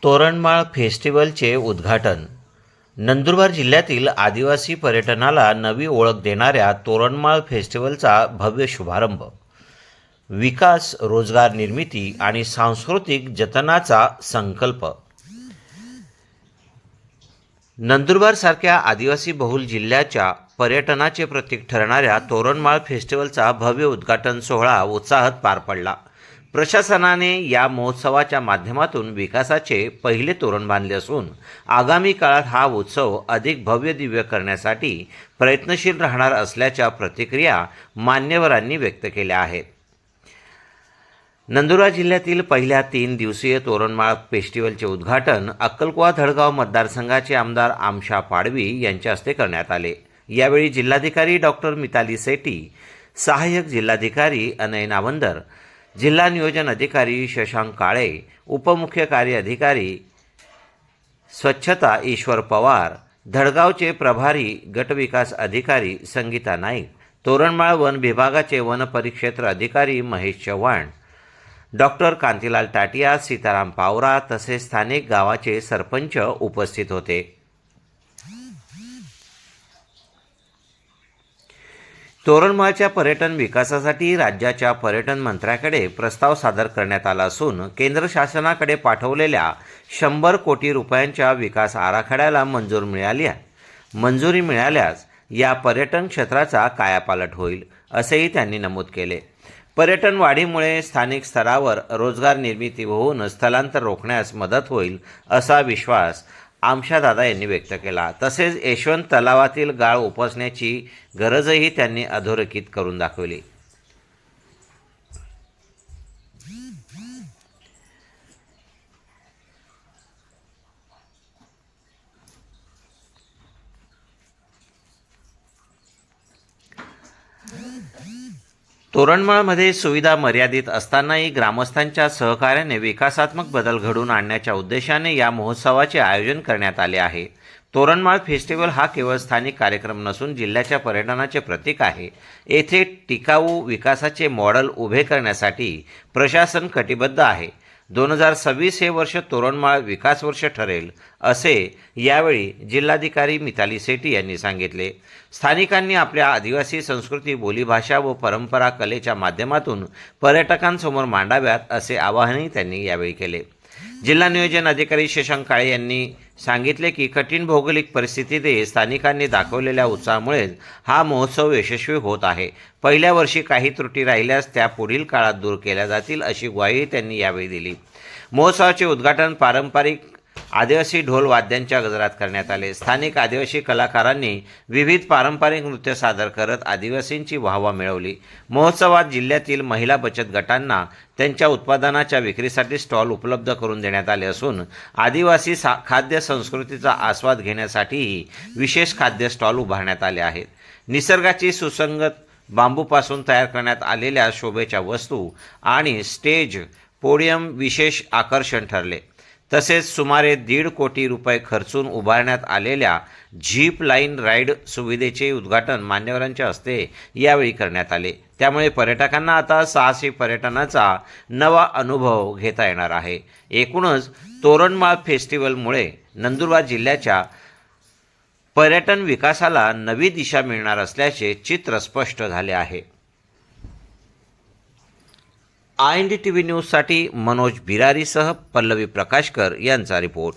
तोरणमाळ फेस्टिवलचे उद्घाटन. नंदुरबार जिल्ह्यातील आदिवासी पर्यटनाला नवी ओळख देणाऱ्या तोरणमाळ फेस्टिवलचा भव्य शुभारंभ. विकास, रोजगार निर्मिती आणि सांस्कृतिक जतनाचा संकल्प. नंदुरबारसारख्या आदिवासी बहुल जिल्ह्याच्या पर्यटनाचे प्रतीक ठरणाऱ्या तोरणमाळ फेस्टिवलचा भव्य उद्घाटन सोहळा उत्साहात पार पडला. प्रशासनाने या महोत्सवाच्या माध्यमातून विकासाचे पहिले तोरण बांधले असून आगामी काळात हा उत्सव अधिक भव्य दिव्य करण्यासाठी प्रयत्नशील राहणार असल्याच्या प्रतिक्रिया मान्यवरांनी व्यक्त केल्या आहेत. नंदुरबार जिल्ह्यातील पहिल्या 3 दिवसीय तोरणमाळ फेस्टिवलचे उद्घाटन अक्कलकुवा धडगाव मतदारसंघाचे आमदार आमशा पाडवी यांच्या हस्ते करण्यात आले. यावेळी जिल्हाधिकारी डॉक्टर मिताली सेठी, सहाय्यक जिल्हाधिकारी अनय नावंदर, जिल्हा नियोजन अधिकारी शशांक काळे, उपमुख्य कार्य अधिकारी स्वच्छता ईश्वर पवार, धडगावचे प्रभारी गटविकास अधिकारी संगीता नाईक, तोरणमाळ वन विभागाचे वन परिक्षेत्र अधिकारी महेश चव्हाण, डॉक्टर कांतीलाल टाटिया, सीताराम पावरा तसेच स्थानिक गावाचे सरपंच उपस्थित होते. तोरणमाळच्या पर्यटन विकासासाठी राज्याच्या पर्यटन मंत्र्याकडे प्रस्ताव सादर करण्यात आला असून केंद्र शासनाकडे पाठवलेल्या 100 कोटी रुपयांच्या विकास आराखड्याला मंजुरी मिळाल्यास या पर्यटन क्षेत्राचा कायापालट होईल, असेही त्यांनी नमूद केले. पर्यटन वाढीमुळे स्थानिक स्तरावर रोजगार निर्मिती होऊन स्थलांतर रोखण्यास मदत होईल, असा विश्वास आमशादादा यांनी व्यक्त केला. तसेच यशवंत तलावातील गाळ उपसण्याची गरजही त्यांनी अधोरेखित करून दाखवली. तोरणमाळमध्ये सुविधा मर्यादित असतानाही ग्रामस्थांच्या सहकार्याने विकासात्मक बदल घडवून आणण्याच्या उद्देशाने या महोत्सवाचे आयोजन करण्यात आले आहे. तोरणमाळ फेस्टिवल हा केवळ स्थानिक कार्यक्रम नसून जिल्ह्याच्या पर्यटनाचे प्रतीक आहे. येथे टिकाऊ विकासाचे मॉडेल उभे करण्यासाठी प्रशासन कटिबद्ध आहे. 2026 हे वर्ष तोरणमाळ विकास वर्ष ठरेल, असे यावेळी जिल्हाधिकारी मिताली सेठी यांनी सांगितले. स्थानिकांनी आपल्या आदिवासी संस्कृती, बोलीभाषा व परंपरा कलेच्या माध्यमातून पर्यटकांसमोर मांडाव्यात, असे आवाहनही त्यांनी यावेळी केले. जिल्हा नियोजन अधिकारी शशांक काळे यांनी सांगितले की कठीण भौगोलिक परिस्थितीतही स्थानिकांनी दाखवलेल्या उत्साहामुळे हा महोत्सव यशस्वी होत आहे. पहिल्या वर्षी काही त्रुटी राहिल्यास त्या पुढील काळात दूर केल्या जातील, अशी ग्वाही त्यांनी यावेळी दिली. महोत्सवाचे उद्घाटन पारंपरिक आदिवासी ढोल वाद्यांच्या गजरात करण्यात आले. स्थानिक आदिवासी कलाकारांनी विविध पारंपरिक नृत्य सादर करत आदिवासींची वाहवा मिळवली. महोत्सवात जिल्ह्यातील महिला बचत गटांना त्यांच्या उत्पादनाच्या विक्रीसाठी स्टॉल उपलब्ध करून देण्यात आले असून आदिवासी खाद्य संस्कृतीचा आस्वाद घेण्यासाठीही विशेष खाद्य स्टॉल उभारण्यात आले आहेत. निसर्गाची सुसंगत बांबूपासून तयार करण्यात आलेल्या शोभेच्या वस्तू आणि स्टेज पोडियम विशेष आकर्षण ठरले. तसेच सुमारे 1.5 कोटी रुपये खर्चून उभारण्यात आलेल्या झीप लाईन राईड सुविधेचे उद्घाटन मान्यवरांच्या हस्ते यावेळी करण्यात आले. त्यामुळे पर्यटकांना आता साहसी पर्यटनाचा नवा अनुभव घेता येणार आहे. एकूणच तोरणमाळ फेस्टिवलमुळे नंदुरबार जिल्ह्याच्या पर्यटन विकासाला नवी दिशा मिळणार असल्याचे चित्र स्पष्ट झाले आहे. IND TV न्यूजसाठी मनोज बिरारीसह पल्लवी प्रकाशकर यांचा रिपोर्ट.